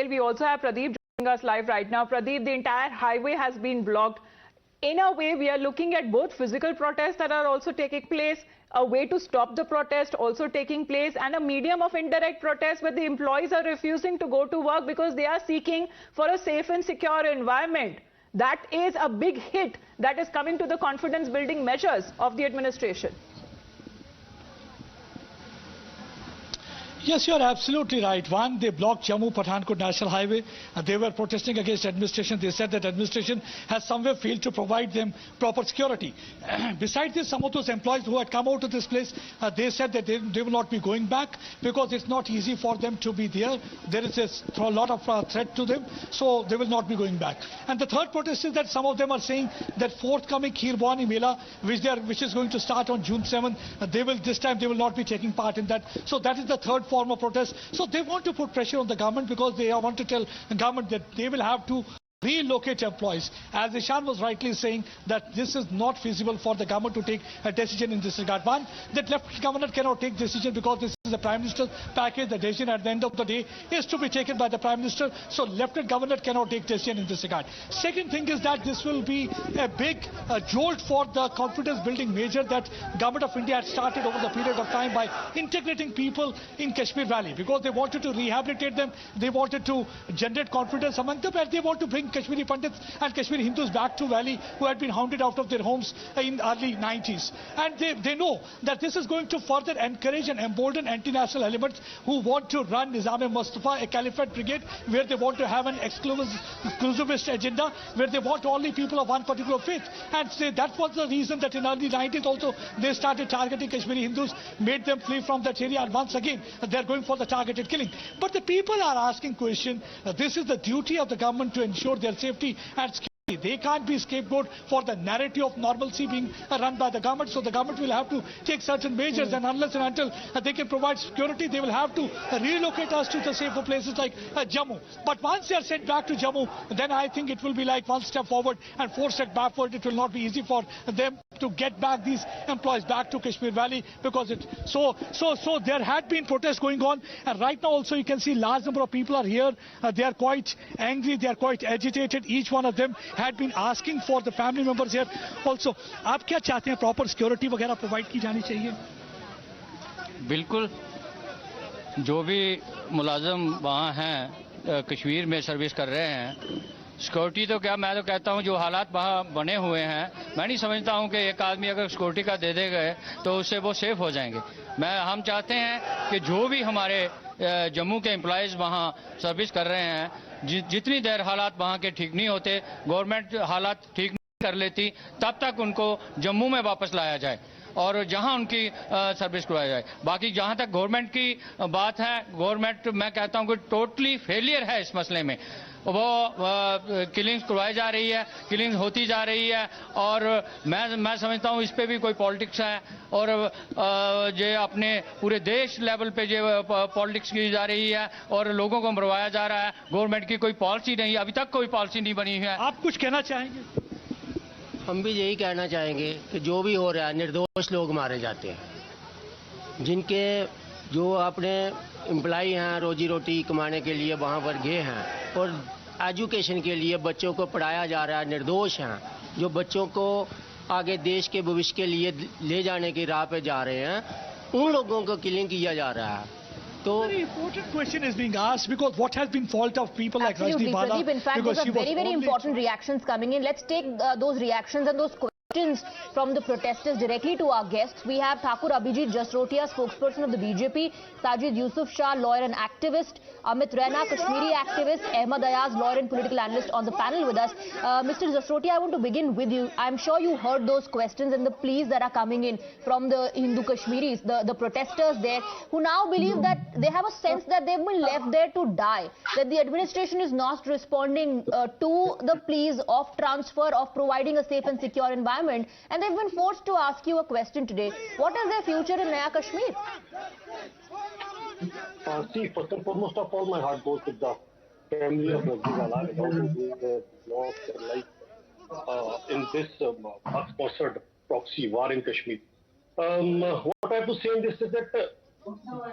upscale. We also have Pradeep joining us live right now. Pradeep, the entire highway has been blocked. In a way, we are looking at both physical protests that are also taking place, a way to stop the protest also taking place, and a medium of indirect protest where the employees are refusing to go to work because they are seeking for a safe and secure environment. That is a big hit that is coming to the confidence building measures of the administration. Yes, you're absolutely right. One, they blocked Jammu-Pathankot National Highway. They were protesting against administration. They said that administration has somewhere failed to provide them proper security. Besides this, some of those employees who had come out of this place, they said that they will not be going back because it's not easy for them to be there. There is a lot of threat to them, so they will not be going back. And the third protest is that some of them are saying that forthcoming Khirbani Mela, which is going to start on June 7th, this time they will not be taking part in that. So that is the third form of protest. So they want to put pressure on the government because they want to tell the government that they will have to relocate employees. As Ishan was rightly saying, that this is not feasible for the government to take a decision in this regard. One, that Lieutenant Governor cannot take decision because this is the Prime Minister's package. The decision at the end of the day is to be taken by the Prime Minister. So Lieutenant Governor cannot take decision in this regard. Second thing is that this will be a big jolt for the confidence building measure that Government of India had started over the period of time by integrating people in Kashmir Valley, because they wanted to rehabilitate them, they wanted to generate confidence among them, and they want to bring Kashmiri Pandits and Kashmiri Hindus back to Valley who had been hounded out of their homes in early 90s. And they know that this is going to further encourage and embolden anti-national elements who want to run Nizam-e-Mustafa, a caliphate brigade, where they want to have an exclusivist agenda, where they want only people of one particular faith. And that was the reason that in early 90s also they started targeting Kashmiri Hindus, made them flee from that area, and once again they're going for the targeted killing. But the people are asking question, this is the duty of the government to ensure their safety and security. They can't be scapegoat for the narrative of normalcy being run by the government. So the government will have to take certain measures, and unless and until they can provide security, they will have to relocate us to the safer places like Jammu. But once they are sent back to Jammu, then I think it will be like one step forward and four steps backward. It will not be easy for them to get back these employees back to Kashmir Valley, because so there had been protests going on, and right now also you can see large number of people are here. They are quite angry, they are quite agitated. Each one of them had been asking for the family members here also. आप क्या चाहते हैं, proper security वगैरह provide की जानी चाहिए? बिल्कुल, जो भी मुलाजिम वहाँ हैं कश्मीर में सर्विस कर रहे हैं, सिक्योरिटी तो क्या, मैं तो कहता हूँ जो हालात वहाँ बने हुए हैं, मैं नहीं समझता हूँ कि एक आदमी अगर सिक्योरिटी का दे गए तो उससे वो सेफ हो जाएंगे। हम चाहते हैं कि जो भी हमारे जम्मू के एम्प्लॉयज़ वहाँ सर्विस कर रहे हैं, जितनी देर हालात वहाँ के ठीक नहीं होते, गवर्नमेंट हालात ठीक नहीं कर लेती, तब तक उनको जम्मू में वापस लाया जाए और जहां उनकी सर्विस करवाई जाए। बाकी जहां तक गवर्नमेंट की बात है, गवर्नमेंट मैं कहता हूं कि टोटली फेलियर है इस मसले में। वो किलिंग्स करवाई जा रही है, किलिंग्स होती जा रही है, और मैं समझता हूं इस पे भी कोई पॉलिटिक्स है, और ये अपने पूरे देश लेवल पे जो पॉलिटिक्स की जा रही है और लोगों को मरवाया जा रहा है। गवर्नमेंट की कोई पॉलिसी नहीं, अभी तक कोई पॉलिसी नहीं बनी है। आप कुछ कहना चाहेंगे? हम भी यही कहना चाहेंगे कि जो भी हो रहा है, निर्दोष लोग मारे जाते हैं। जिनके जो अपने एम्प्लॉई हैं, रोजी रोटी कमाने के लिए वहाँ पर गए हैं और एजुकेशन के लिए बच्चों को पढ़ाया जा रहा है, निर्दोष हैं, जो बच्चों को आगे देश के भविष्य के लिए ले जाने की राह पे जा रहे हैं, उन लोगों को किलिंग किया जा रहा है। So, very important question is being asked, because what has been fault of people like Rajni Bala? Pradeep, in fact, those are very important reactions coming in. Let's take those reactions and those questions from the protesters directly to our guests. We have Thakur Abhijit Jasrotia, spokesperson of the BJP, Sajid Yusuf Shah, lawyer and activist, Amit Raina, Kashmiri activist, Ahmad Ayaz, lawyer and political analyst on the panel with us. Mr. Jasrotia, I want to begin with you. I'm sure you heard those questions and the pleas that are coming in from the Hindu Kashmiris, the protesters there, who now believe that they have a sense that they've been left there to die, that the administration is not responding to the pleas of transfer, of providing a safe and secure environment, and they've been forced to ask you a question today. What is their future in Naya Kashmir? See, first and foremost of all, my heart goes with the family of Rajni Bala and all who lost their life in this sponsored proxy war in Kashmir. What I have to say in this is that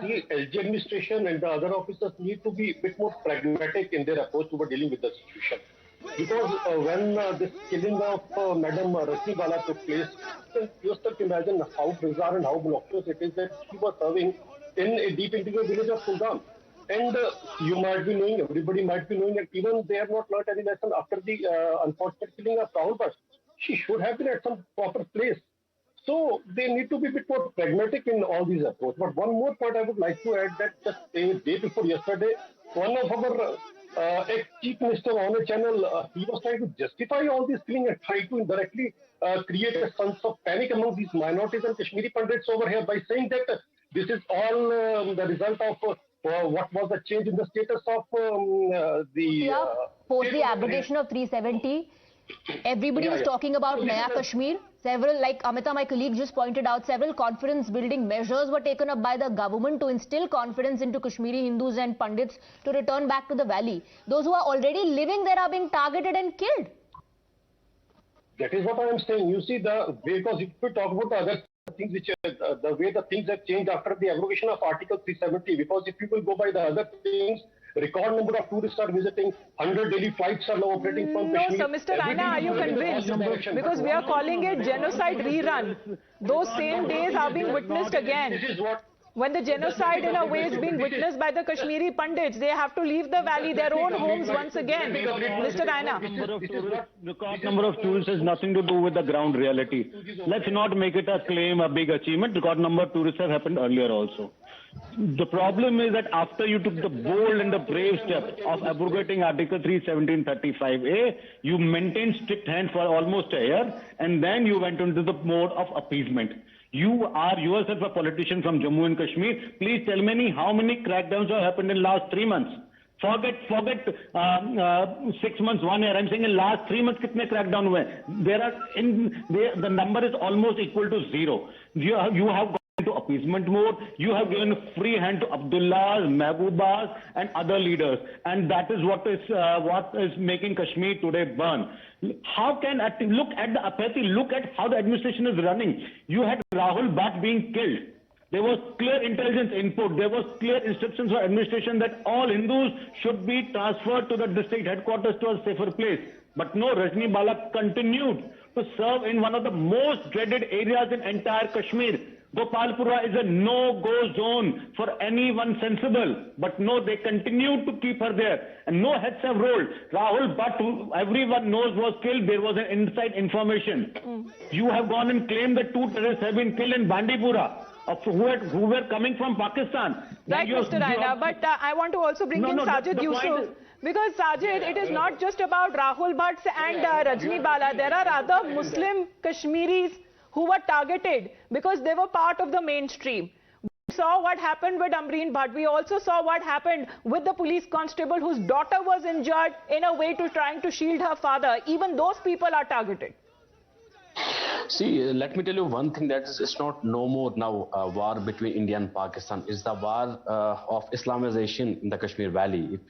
the LG administration and the other officers need to be a bit more pragmatic in their approach toward dealing with the situation. Because when this killing of Madam Rajni Bala took place, you just imagine how bizarre and how monotonous it is that she was serving in a deep interior village of Kulgam. And you might be knowing, everybody might be knowing that even they have not learned any lesson after the unfortunate killing of Rahul Bhatt. She should have been at some proper place. So they need to be a bit more pragmatic in all these approaches. But one more point I would like to add that just a day before yesterday, one of our ex-chief minister on a channel, he was trying to justify all this killing and try to indirectly create a sense of panic among these minorities and Kashmiri Pandits over here by saying that this is all the result of what was the change in the status of post the abrogation of 370. Everybody was talking about Naya Kashmir. Several, like Amita, my colleague, just pointed out, several confidence-building measures were taken up by the government to instill confidence into Kashmiri Hindus and Pandits to return back to the valley. Those who are already living there are being targeted and killed. That is what I am saying. You see, because if we talk about the other things which the way the things have changed after the abrogation of Article 370, because if you will go by the other things, record number of tourists are visiting, 100 daily flights are now operating from Kashmir. No, so Mr. Raina, are you convinced? Because we are calling it genocide rerun. Those same days are being witnessed again. This is what. When the genocide in a way is being witnessed by the Kashmiri Pandits, they have to leave the valley, their own homes once again. Mr. Raina. Record number of tourists has nothing to do with the ground reality. Let's not make it a claim, a big achievement. Record number of tourists have happened earlier also. The problem is that after you took the bold and the brave step of abrogating Article 317(35)(a), you maintained strict hand for almost a year, and then you went into the mode of appeasement. You are yourself a politician from Jammu and Kashmir. Please tell me how many crackdowns have happened in last 3 months. Forget 6 months, 1 year. I'm saying in last 3 months, kitne crackdown hue? The number is almost equal to 0. You have gone into appeasement mode. You have given free hand to Abdullahs, Mehboobas, and other leaders, and that is what is making Kashmir today burn. How can look at the apathy? Look at how the administration is running. You had Rahul Bhatt being killed. There was clear intelligence input. There was clear instructions for administration that all Hindus should be transferred to the district headquarters to a safer place. But no, Rajni Bala continued to serve in one of the most dreaded areas in entire Kashmir. Gopalpura is a no-go zone for anyone sensible. But no, they continued to keep her there. And no heads have rolled. Rahul Bhatt, who everyone knows was killed, there was an inside information. You have gone and claimed that 2 terrorists have been killed in Bandipora, who were coming from Pakistan. Right, Mr. Raina, but I want to also bring in Sajid Yusuf. Because Sajid, it is not just about Rahul Bhatt and Rajni Bala. There are other Muslim Kashmiris who were targeted because they were part of the mainstream. We saw what happened with Amreen Bhatt. We also saw what happened with the police constable whose daughter was injured in a way to trying to shield her father. Even those people are targeted. See, let me tell you one thing, that is, it's not no more now a war between India and Pakistan. It's the war of Islamization in the Kashmir Valley. If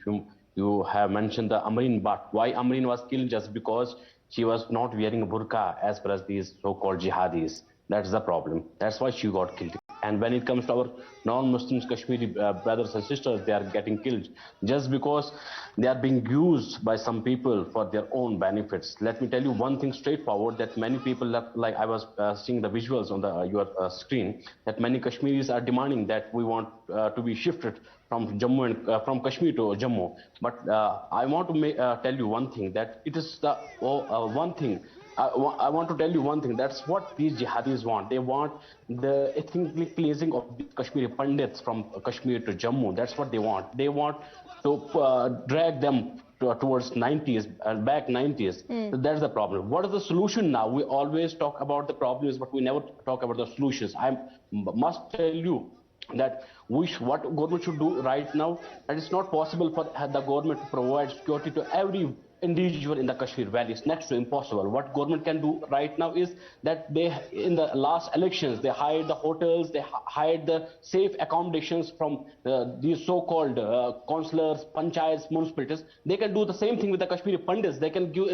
you have mentioned the Amreen Bhatt, why Amreen was killed? Just because she was not wearing a burqa as per as these so-called jihadis. That's the problem. That's why she got killed. And when it comes to our non-Muslims, Kashmiri brothers and sisters, they are getting killed just because they are being used by some people for their own benefits. Let me tell you one thing straightforward, that many people, like I was seeing the visuals on your screen, that many Kashmiris are demanding that we want to be shifted from Jammu and from Kashmir to Jammu. But I want to tell you one thing, that it is the one thing. I want to tell you one thing. That's what these jihadis want. They want the ethnically cleansing of the Kashmiri Pandits from Kashmir to Jammu. That's what they want. They want to drag them towards 90s, back 90s. So that's the problem. What is the solution now? We always talk about the problems, but we never talk about the solutions. I must tell you that what government should do right now, and it's not possible for the government to provide security to every individual in the Kashmir Valley. It's next to impossible. What government can do right now is that they, in the last elections, they hired the hotels, they hired the safe accommodations from these so-called councillors, panchayats, municipalities. They can do the same thing with the Kashmiri Pandits. They can give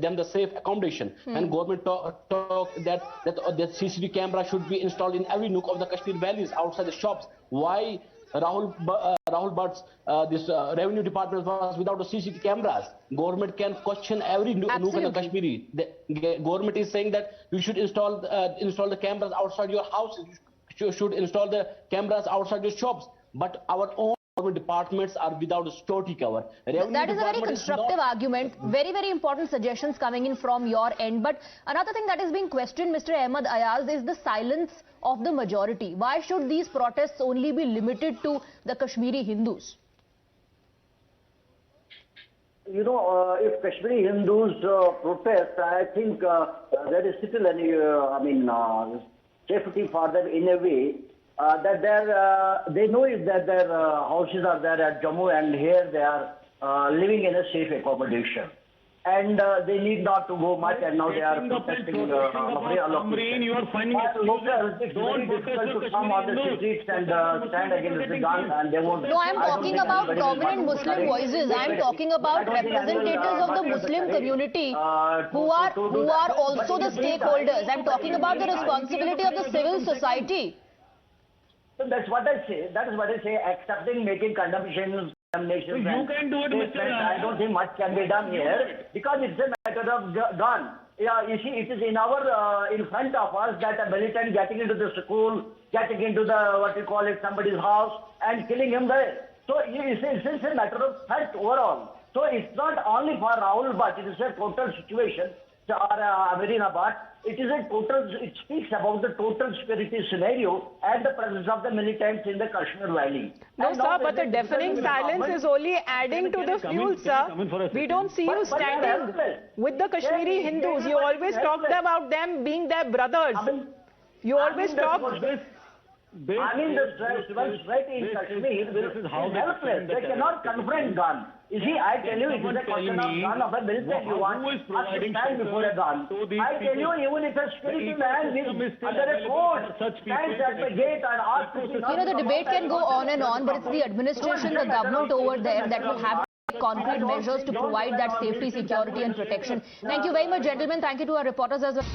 them the safe accommodation. And government talk that the CCTV camera should be installed in every nook of the Kashmir valleys, outside the shops. Why Rahul Bhatt's this revenue department was without the CCTV cameras? Government can question every nook in the Kashmiri. The government is saying that you should install the cameras outside your houses. You should install the cameras outside your shops. But our own government departments are without a security cover. That is a very constructive argument. Very, very important suggestions coming in from your end. But another thing that is being questioned, Mr. Ahmed Ayaz, is the silence of the majority. Why should these protests only be limited to the Kashmiri Hindus? You know, if Kashmiri Hindus protest, I think there is still any, safety for them in a way. That they know that their houses are there at Jammu, and here they are living in a safe accommodation. And they need not to go much, and now they are protesting you are finding locals, it's very difficult to come on the streets and stand against the gun, and they won't. No, I'm talking about prominent Muslim voices. I'm talking about representatives of the Muslim community who are also the stakeholders. I'm talking about the responsibility of the civil society. So that's what I say. That is what I say. Accepting, making condemnations. So you can do it, Mr. I don't think much can be done here because it's a matter of gun. Yeah, you see, it is in front of us that a militant getting into the school, getting into the somebody's house and killing him there. So it's a matter of fact overall. So it's not only for Rahul, but it is a total situation. It is a total. It speaks about the total security scenario and the presence of the militants in the Kashmir Valley. No, sir, but the deafening silence is only adding to the fuel, sir. We don't see you standing with the Kashmiri Hindus. You always talked about them being their brothers. You always talk. The strike in Kashmir is helpless. They cannot confront gun. You see, I tell you, it is a question of gun of a militant you want to stand before a gun. I tell you, even if a security man is under a court, stands at the gate and asks to see... You know, the debate can go on and on, but it's the administration, the government over there that will have concrete measures to provide that safety, security and protection. Thank you very much, gentlemen. Thank you to our reporters as well.